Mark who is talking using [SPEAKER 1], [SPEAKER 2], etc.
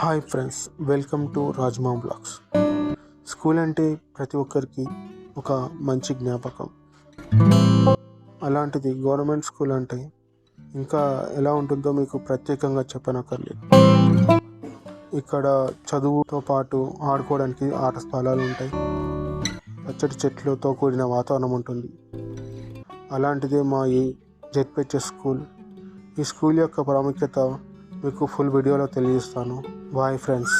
[SPEAKER 1] Hi friends, welcome to Rajma blogs. School అంటే ప్రతి ఒక్కరికి ఒక మంచి జ్ఞాపకం. అలాంటిది గవర్నమెంట్ స్కూల్ అంటే ఇంకా ఎలా ఉంటుందో మీకు ప్రత్యేకంగా చెప్పనక్కర్లేదు. ఇక్కడ చదువుతో పాటు ఆడుకోవడానికి ఆట స్థలాలు ఉంటాయి. పచ్చటి చెట్లతో కూడిన వాతావరణం ఉంటుంది. అలాంటిదే మా ఈ జెడ్పిహెచ్ఎస్ స్కూల్. ఈ స్కూల్ యొక్క ప్రాముఖ్యత మీకు ఫుల్ వీడియోలో తెలియజేస్తాను. Bye friends.